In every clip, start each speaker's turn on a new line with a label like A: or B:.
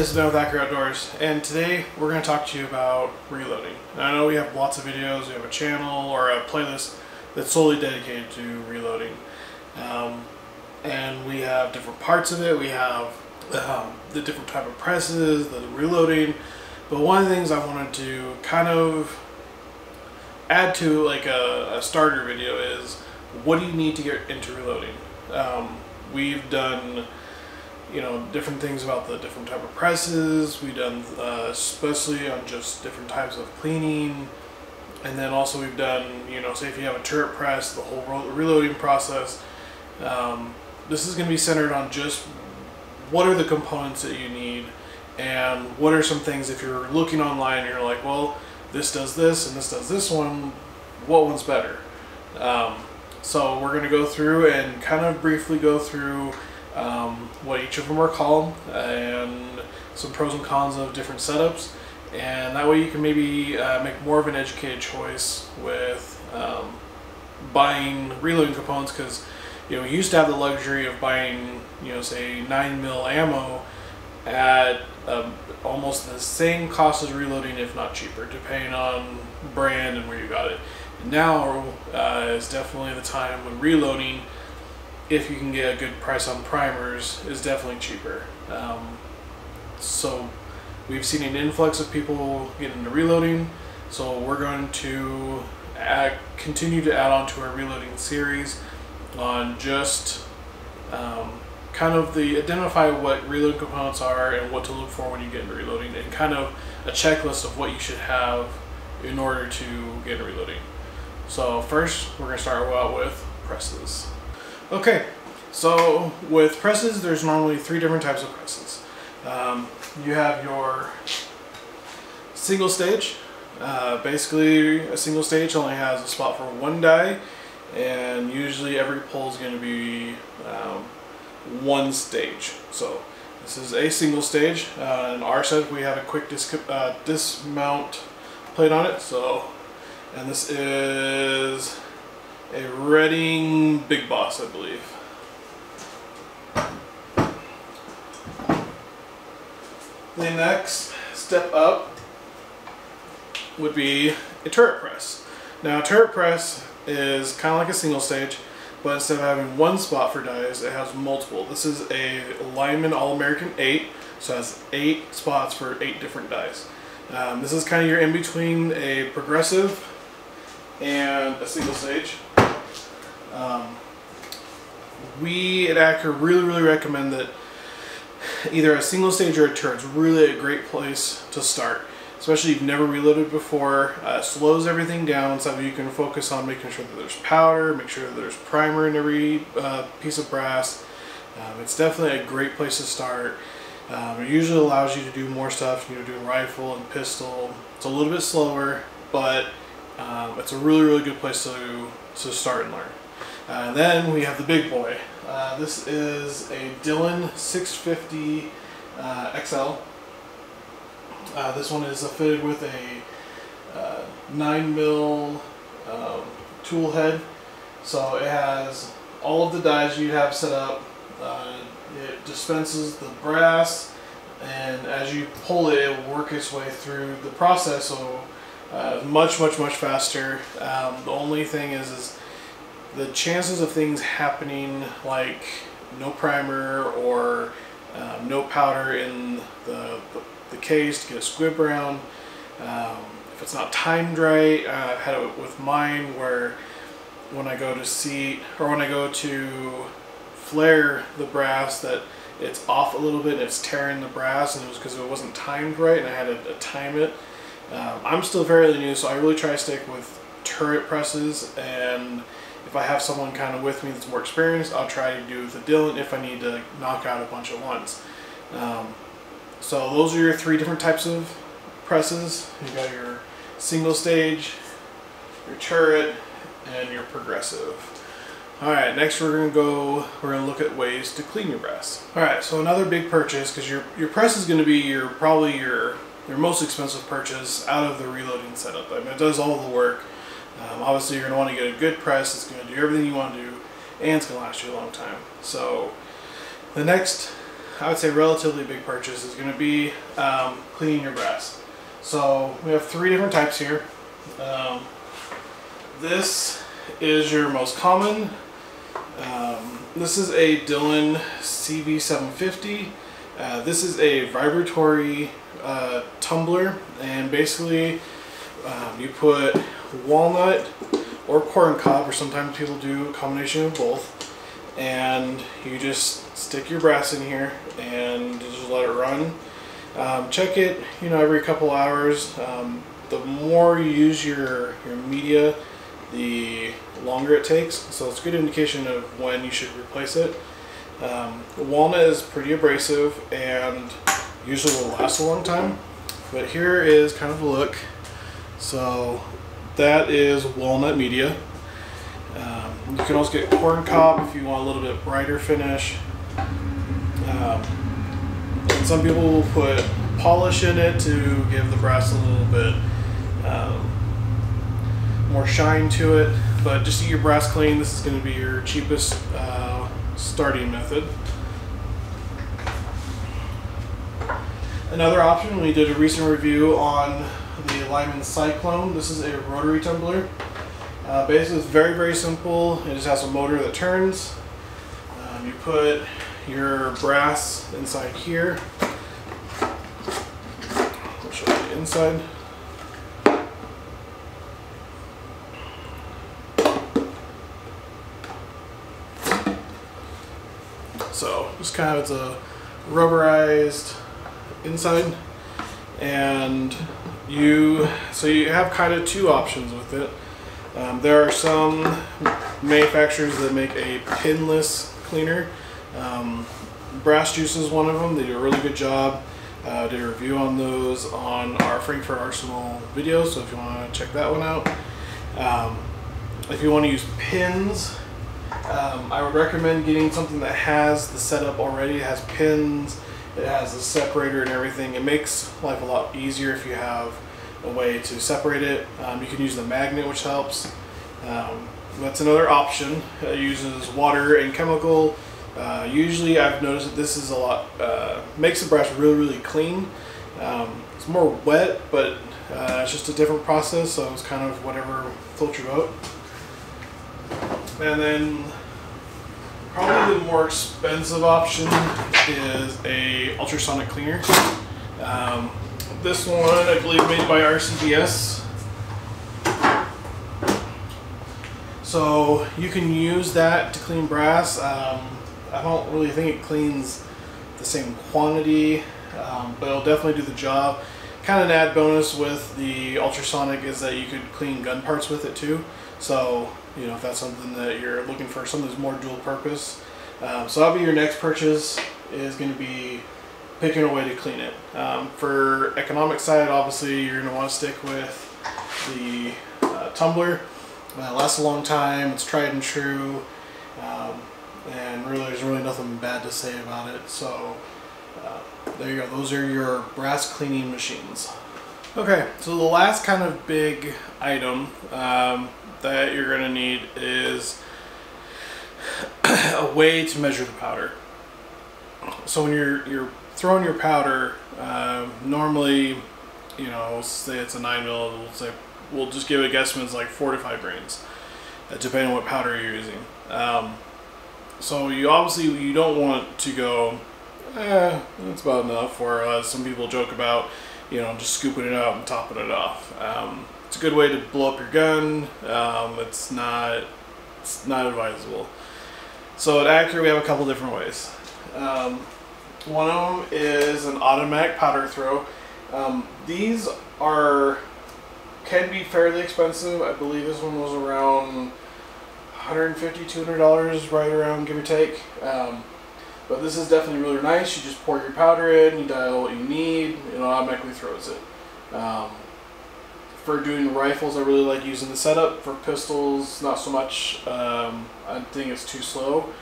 A: this is Ben with Accura Outdoors, and today we're going to talk to you about reloading. And I know we have lots of videos, we have a channel or a playlist that's solely dedicated to reloading. And we have different parts of it. We have the different type of presses, the reloading. But one of the things I wanted to kind of add to like a starter video is, what do you need to get into reloading? We've done different things about the different type of presses. We've done especially on just different types of cleaning, and then also we've done, say if you have a turret press, the whole reloading process. This is going to be centered on just what are the components that you need, and what are some things if you're looking online and you're like, well, this does this and this does this one, what one's better? So we're going to go through and kind of briefly go through what each of them are called, and some pros and cons of different setups, and that way you can maybe make more of an educated choice with buying reloading components, because you used to have the luxury of buying say 9mm ammo at almost the same cost as reloading, if not cheaper, depending on brand and where you got it. Now is definitely the time when reloading, if you can get a good price on primers, is definitely cheaper. So we've seen an influx of people getting into reloading, so we're going to continue to add on to our reloading series on just kind of identify what reloading components are and what to look for when you get into reloading, and kind of a checklist of what you should have in order to get into reloading. So first, we're going to start out with presses. Okay, so with presses, there's normally 3 different types of presses. You have your single stage. Basically, a single stage only has a spot for 1 die, and usually every pull is going to be 1 stage. So this is a single stage. In our set, we have a quick dismount plate on it. And this is a Redding Big Boss, I believe. The next step up would be a turret press. Now, a turret press is kind of like a single stage, but instead of having 1 spot for dies, it has multiple. This is a Lyman All-American 8, so it has 8 spots for 8 different dies. This is kind of your in-between a progressive and a single stage. We at Accura really recommend that either a single stage or a turret is really a great place to start, especially if you've never reloaded before. It slows everything down so that you can focus on making sure that there's powder, make sure that there's primer in every piece of brass. It's definitely a great place to start. It usually allows you to do more stuff, doing rifle and pistol. It's a little bit slower, but it's a really good place to start and learn. Then we have the big boy. This is a Dillon 650 XL. This one is fitted with a 9mm tool head, so it has all of the dies you have set up. It dispenses the brass, and as you pull it, it will work its way through the process, so much faster. The only thing is the chances of things happening, like no primer or no powder in the case to get a squib around. If it's not timed right, I've had it with mine where when I go to seat, or when I go to flare the brass, that it's off a little bit and it's tearing the brass, and it was because it wasn't timed right and I had to time it. I'm still fairly new, so I really try to stick with turret presses, and if I have someone kind of with me that's more experienced, I'll try to do the Dillon if I need to knock out a bunch at once. So those are your 3 different types of presses. You got your single stage, your turret, and your progressive. Alright, next we're gonna look at ways to clean your brass. Alright, so another big purchase, because your press is going to be probably your most expensive purchase out of the reloading setup. I mean, it does all the work. Obviously, you're going to want to get a good press. It's going to do everything you want to do, and it's going to last you a long time. So the next I would say relatively big purchase is going to be cleaning your brass. So we have 3 different types here. This is your most common. This is a Dillon CV750. This is a vibratory tumbler, and basically you put walnut or corn cob, or sometimes people do a combination of both, and you just stick your brass in here and just let it run. Check it, you know, every couple hours. The more you use your media, the longer it takes, so it's a good indication of when you should replace it. Walnut is pretty abrasive and usually will last a long time, but here is kind of a look. So that is walnut media. You can also get corn cob if you want a little bit brighter finish. And some people will put polish in it to give the brass a little bit more shine to it, but just to get your brass clean, this is going to be your cheapest starting method. Another option, we did a recent review on the Lyman Cyclone. This is a rotary tumbler. Basically it's very, very simple. It just has a motor that turns. You put your brass inside here. I'll show you the inside. So just kind of, it's a rubberized inside, and you have kind of 2 options with it. There are some manufacturers that make a pinless cleaner. Brass Juice is one of them. They do a really good job. Did a review on those on our Frankfurt Arsenal video, so if you want to check that one out. If you want to use pins, I would recommend getting something that has the setup already. It has pins, it has a separator and everything. It makes life a lot easier if you have a way to separate it. You can use the magnet, which helps. That's another option. It uses water and chemical. Usually I've noticed that this is a lot, makes the brass really, really clean. It's more wet, but it's just a different process, so it's kind of whatever floats your boat. And then probably the more expensive option is a Ultrasonic Cleaner. This one, I believe, made by RCBS. So you can use that to clean brass. I don't really think it cleans the same quantity, but it'll definitely do the job. Kind of an add bonus with the ultrasonic is that you could clean gun parts with it too. So, you know, if that's something that you're looking for, something that's more dual purpose. So that'll be your next purchase, is going to be picking a way to clean it. For economic side, obviously you're going to want to stick with the tumbler. It lasts a long time, it's tried and true, and really there's really nothing bad to say about it. So there you go, those are your brass cleaning machines. Okay, so the last kind of big item that you're going to need is a way to measure the powder. So when you're throwing your powder, normally, you know, say it's a 9mm, we'll just give it guesstimates like 4 to 5 grains, depending on what powder you're using. So you obviously don't want to go, that's about enough, or some people joke about, you know, just scooping it out and topping it off. It's a good way to blow up your gun. It's not advisable. So at Accura we have a couple different ways. One of them is an automatic powder throw. These can be fairly expensive. I believe this one was around $150, $200, right around, give or take. But this is definitely really nice. You just pour your powder in, you dial what you need, it automatically throws it. For doing rifles, I really like using the setup. For pistols, not so much. I think it's too slow,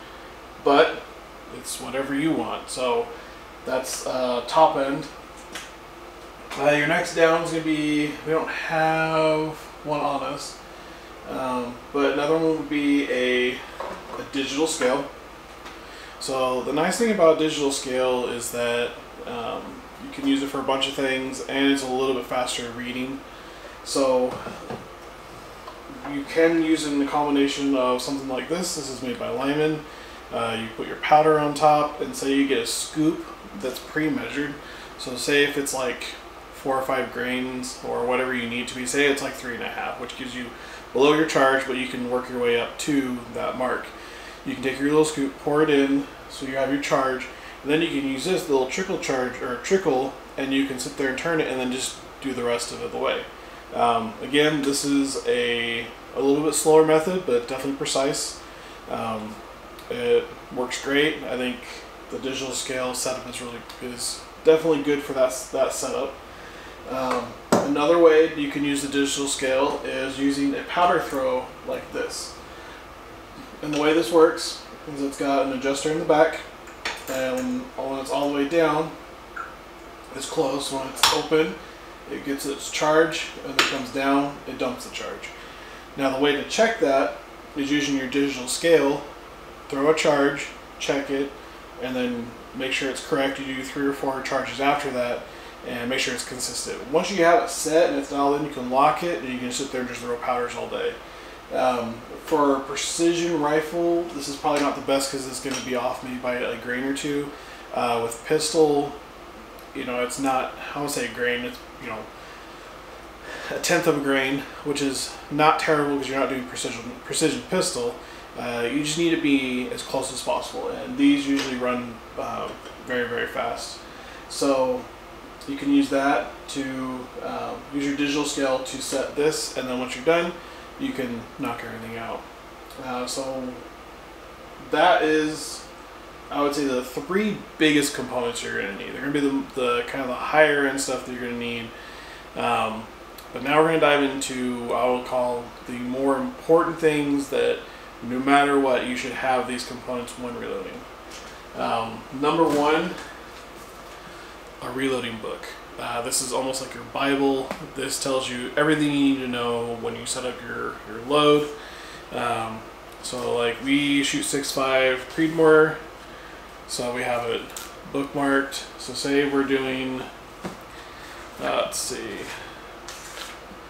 A: but it's whatever you want. So that's top end. Your next down is going to be, we don't have one on us, but another one would be a digital scale. So the nice thing about digital scale is that you can use it for a bunch of things, and it's a little bit faster reading. So you can use it in a combination of something like this. This is made by Lyman. You put your powder on top, and say you get a scoop that's pre-measured. So say if it's like 4 or 5 grains or whatever you need to be, say it's like 3.5, which gives you below your charge, but you can work your way up to that mark. You can take your little scoop, pour it in, so you have your charge, and then you can use this little trickle charge or trickle, and you can sit there and turn it, and then just do the rest of it the way. Again, this is a little bit slower method, but definitely precise. It works great. I think the digital scale setup is definitely good for that setup. Another way you can use the digital scale is using a powder throw like this. And the way this works is it's got an adjuster in the back, and when it's all the way down, it's closed. When it's open, it gets its charge, and it comes down, it dumps the charge. Now the way to check that is using your digital scale. Throw a charge, check it, and then make sure it's correct. You do 3 or 4 charges after that, and make sure it's consistent. Once you have it set and it's dialed in, you can lock it, and you can sit there and just throw powders all day. For a precision rifle, this is probably not the best because it's going to be off maybe by a grain or two. With pistol, you know, it's not, I would say a grain, it's, you know, 1/10 of a grain, which is not terrible because you're not doing precision pistol. You just need to be as close as possible, and these usually run very, very fast. So you can use that to use your digital scale to set this, and then once you're done, you can knock everything out. So that is, I would say, the 3 biggest components you're going to need. They're going to be the kind of the higher end stuff that you're going to need. But now we're going to dive into, I will call, the more important things that no matter what, you should have these components when reloading. Number 1, a reloading book. This is almost like your Bible. This tells you everything you need to know when you set up your load. So like we shoot 6.5 Creedmoor, so we have it bookmarked. So say we're doing, let's see,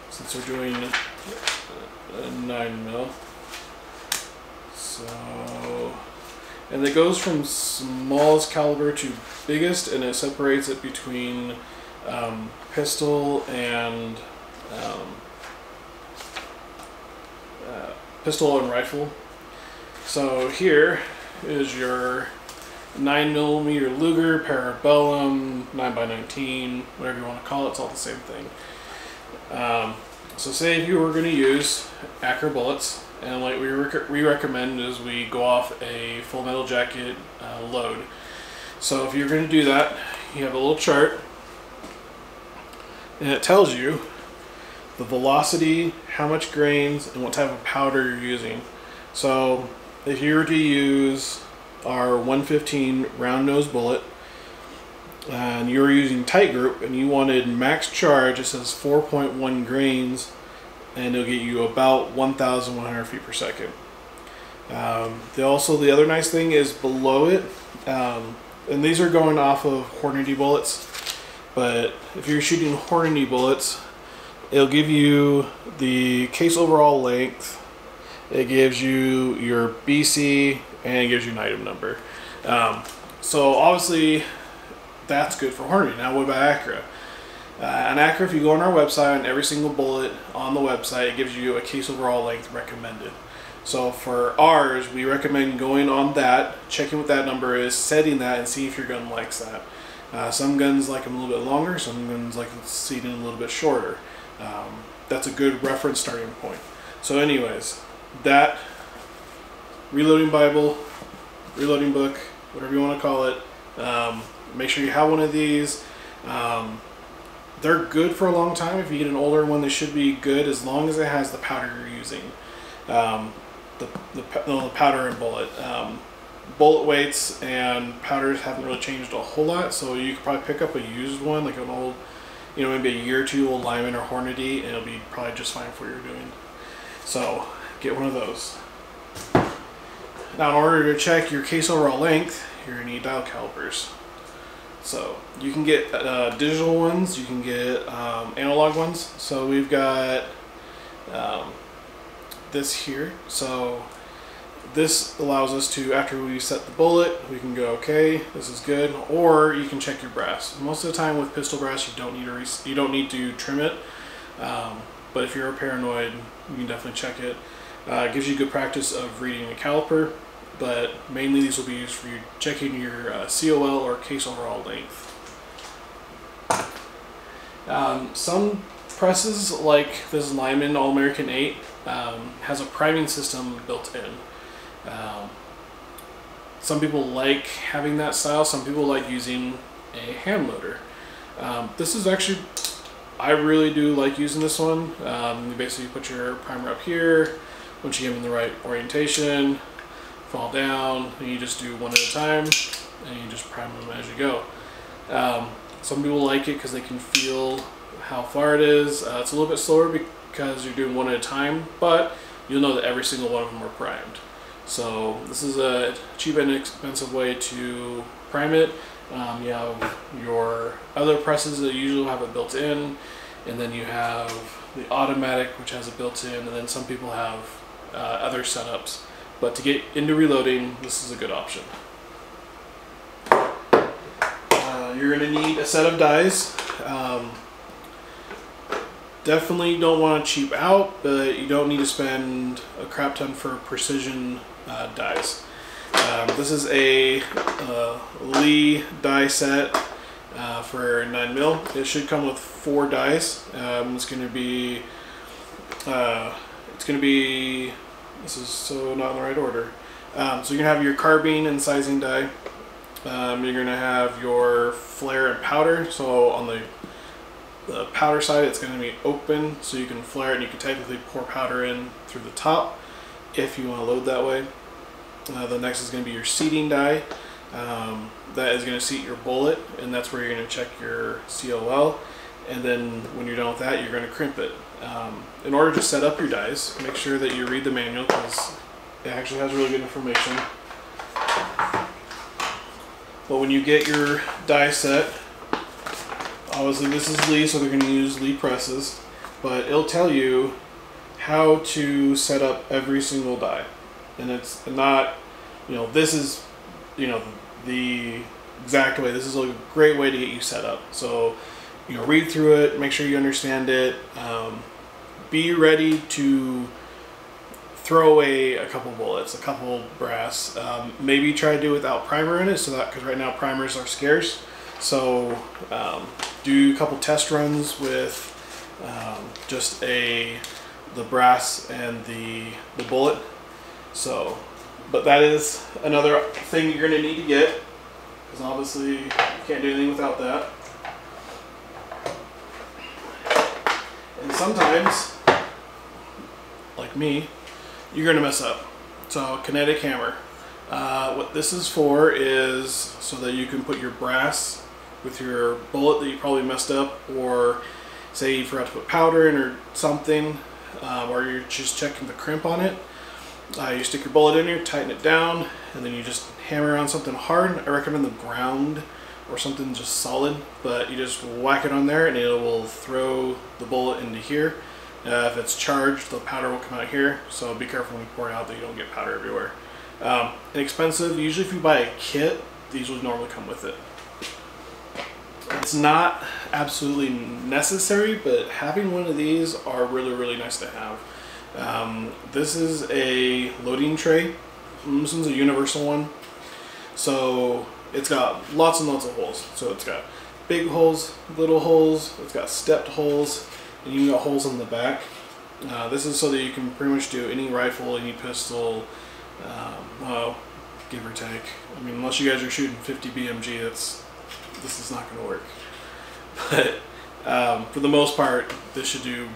A: since we're doing a 9mm, so, and it goes from smallest caliber to biggest, and it separates it between pistol and rifle. So here is your 9mm Luger, Parabellum, 9x19, whatever you want to call it. It's all the same thing. So say if you were going to use Accura bullets, and like we recommend is we go off a full metal jacket load. So if you're going to do that, you have a little chart, and it tells you the velocity, how much grains, and what type of powder you're using. So if you were to use our 115 round nose bullet, and you were using tight group, and you wanted max charge, it says 4.1 grains, and it'll get you about 1,100 feet per second. The other nice thing is below it, and these are going off of Hornady bullets, but if you're shooting Hornady bullets, it'll give you the case overall length, it gives you your BC, and it gives you an item number. So obviously that's good for Hornady. Now what about Accura? On Accura, if you go on our website, on every single bullet on the website, it gives you a case overall length recommended. So for ours, we recommend going on that, checking what that number is, setting that, and see if your gun likes that. Some guns like them a little bit longer, some guns like the seating a little bit shorter. That's a good reference starting point. So anyways, that reloading Bible, reloading book, whatever you want to call it, make sure you have one of these. They're good for a long time. If you get an older one, they should be good as long as it has the powder you're using. The powder and bullet. Bullet weights and powders haven't really changed a whole lot, so you could probably pick up a used one, like an old, maybe a year or two old Lyman or Hornady, and it'll be probably just fine for what you're doing. So get one of those. Now in order to check your case overall length, you're going to need dial calipers. So you can get digital ones, you can get analog ones. So we've got this here. So this allows us to, after we set the bullet, we can go, okay, this is good. Or you can check your brass. Most of the time with pistol brass, you don't need to trim it. But if you're paranoid, you can definitely check it. It gives you good practice of reading a caliper, but mainly these will be used for you checking your COL or case overall length. Some presses, like this Lyman All-American 8, has a priming system built in. Some people like having that style, some people like using a hand loader. This is actually, I really do like using this one. You basically put your primer up here. Once you get them in the right orientation, fall down, and you just do one at a time, and you just prime them as you go. Some people like it because they can feel how far it is. It's a little bit slower because you're doing one at a time, but you'll know that every single one of them are primed. So this is a cheap and inexpensive way to prime it. You have your other presses that usually have it built in, and then you have the automatic, which has it built in, and then some people have other setups. But to get into reloading, this is a good option. You're going to need a set of dies. Definitely don't want to cheap out, but you don't need to spend a crap ton for precision dies. This is a Lee die set for 9mm. It should come with 4 dies. It's going to be, this is so not in the right order. So you're going to have your carbine and sizing die. You're going to have your flare and powder. So on the powder side, it's going to be open, so you can flare it and you can technically pour powder in through the top if you want to load that way. The next is going to be your seating die. That is going to seat your bullet, and that's where you're going to check your COL. And then when you're done with that, you're going to crimp it. In order to set up your dies, make sure that you read the manual because it actually has really good information. But when you get your die set, obviously this is Lee, so they're going to use Lee presses, but it'll tell you how to set up every single die. And it's not, this is, the exact way. This is a great way to get you set up. So, read through it, make sure you understand it, be ready to throw away a couple bullets, a couple brass. Maybe try to do it without primer in it, so that, because right now primers are scarce. So do a couple test runs with just the brass and the bullet. So, but that is another thing you're going to need to get, because obviously you can't do anything without that. And sometimes, like me, you're going to mess up. So Kinetic Hammer. What this is for is so that you can put your brass with your bullet that you probably messed up, or say you forgot to put powder in or something, or you're just checking the crimp on it. You stick your bullet in here, tighten it down, and then you just hammer on something hard. I recommend the ground or something just solid, but you just whack it on there and it will throw the bullet into here. If it's charged, the powder will come out here, so be careful when you pour it out that you don't get powder everywhere. Inexpensive. Usually if you buy a kit, these would normally come with it. It's not absolutely necessary, but having one of these are really, really nice to have. This is a loading tray. This one's a universal one. So it's got lots and lots of holes. So it's got big holes, little holes, it's got stepped holes, and you got holes in the back. This is so that you can pretty much do any rifle, any pistol, well, give or take. I mean, unless you guys are shooting 50 BMG, this is not going to work. But for the most part, this should do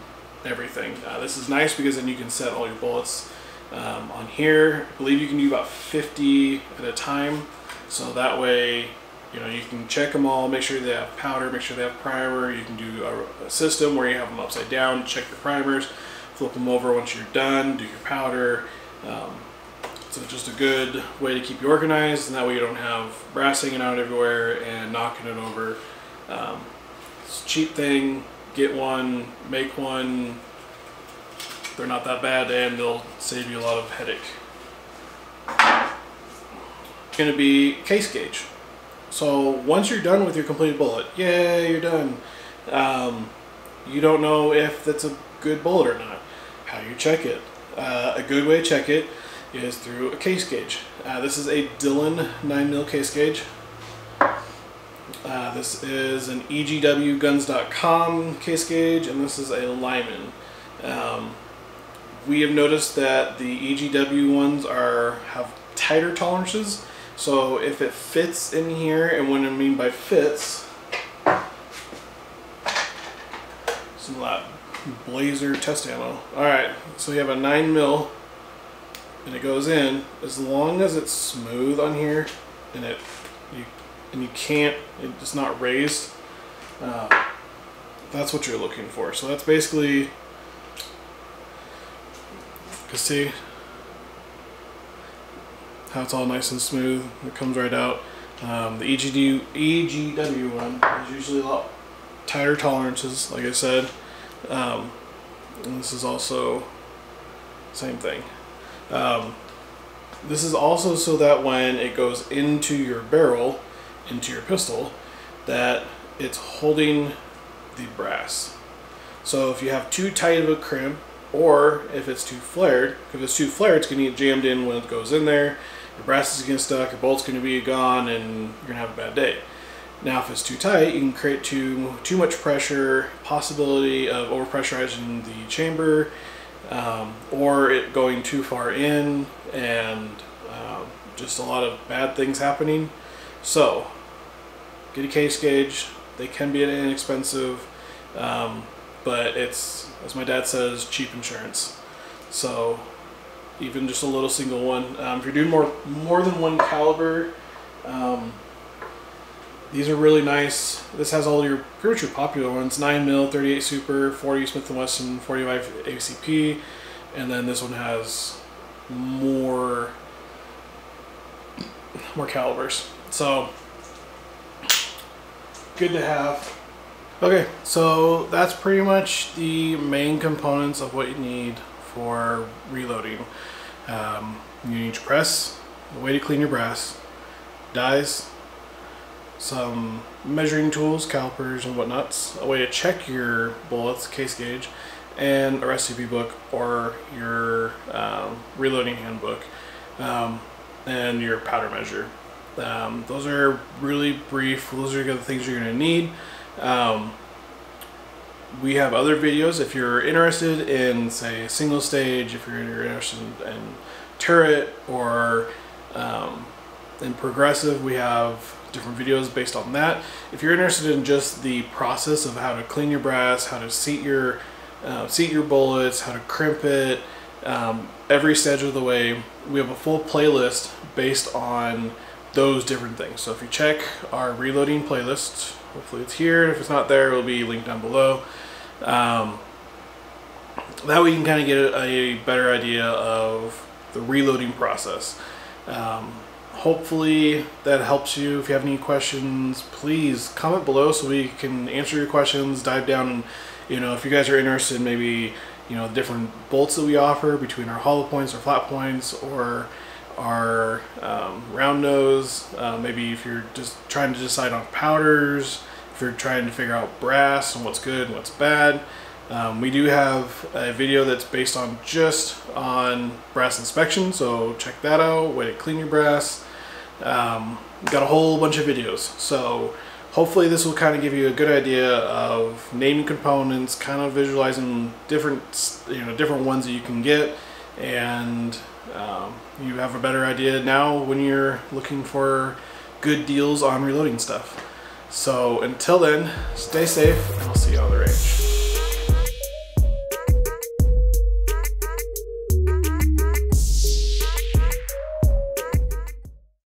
A: everything. This is nice because then you can set all your bullets on here. I believe you can do about 50 at a time, so that way you can check them all, make sure they have powder, make sure they have primer. You can do a system where you have them upside down, check your primers, flip them over once you're done, do your powder. It's just a good way to keep you organized, and that way you don't have brass hanging out everywhere and knocking it over. It's a cheap thing. Get one, make one. They're not that bad, and they'll save you a lot of headache. It's going to be case gauge. So once you're done with your completed bullet, yay, you're done. You don't know if that's a good bullet or not. How do you check it? A good way to check it is through a case gauge. This is a Dillon 9mm case gauge. This is an EGWguns.com case gauge, and this is a Lyman. We have noticed that the EGW ones have tighter tolerances, so if it fits in here, and what I mean by fits, some of that Blazer test ammo. Alright, so you have a 9mm, and it goes in, as long as it's smooth on here, and it's not raised, that's what you're looking for. So that's basically, you can see how it's all nice and smooth. It comes right out. The EGW one is usually a lot tighter tolerances, like I said. And this is also same thing. This is also so that when it goes into your barrel, into your pistol, that it's holding the brass. So if you have too tight of a crimp, or if it's too flared, it's going to get jammed in when it goes in there, your brass is going to get stuck, your bolt's going to be gone, and you're going to have a bad day. Now if it's too tight, you can create too much pressure, possibility of overpressurizing the chamber, or it going too far in, and just a lot of bad things happening. So get a case gauge. They can be inexpensive, but it's, as my dad says, cheap insurance. So even just a little single one. If you're doing more than one caliber, these are really nice. This has all your pretty much your popular ones: 9mm, 38 Super, 40 Smith & Wesson, 45 ACP, and then this one has more calibers. So good to have. Okay, so that's pretty much the main components of what you need for reloading. You need your press, a way to clean your brass, dies, some measuring tools, calipers and whatnots, a way to check your bullets, case gauge, and a recipe book or your reloading handbook, and your powder measure. Those are really brief. Those are the things you're going to need. We have other videos if you're interested in, say, single stage, if you're interested in turret, or in progressive. We have different videos based on that. If you're interested in just the process of how to clean your brass, how to seat your bullets, how to crimp it, every stage of the way, we have a full playlist based on those different things. So if you check our reloading playlist, hopefully it's here. If it's not there, it'll be linked down below. That way you can kind of get a better idea of the reloading process. Hopefully that helps you. If you have any questions, please comment below so we can answer your questions, dive down, and if you guys are interested in maybe different bolts that we offer between our hollow points or flat points, or our round nose, maybe if you're just trying to decide on powders, if you're trying to figure out brass and what's good and what's bad. We do have a video that's based on just on brass inspection, so check that out, way to clean your brass. Got a whole bunch of videos, so hopefully this will kind of give you a good idea of naming components, kind of visualizing different ones that you can get, and you have a better idea now when you're looking for good deals on reloading stuff. So until then, stay safe, and I'll see you on the range.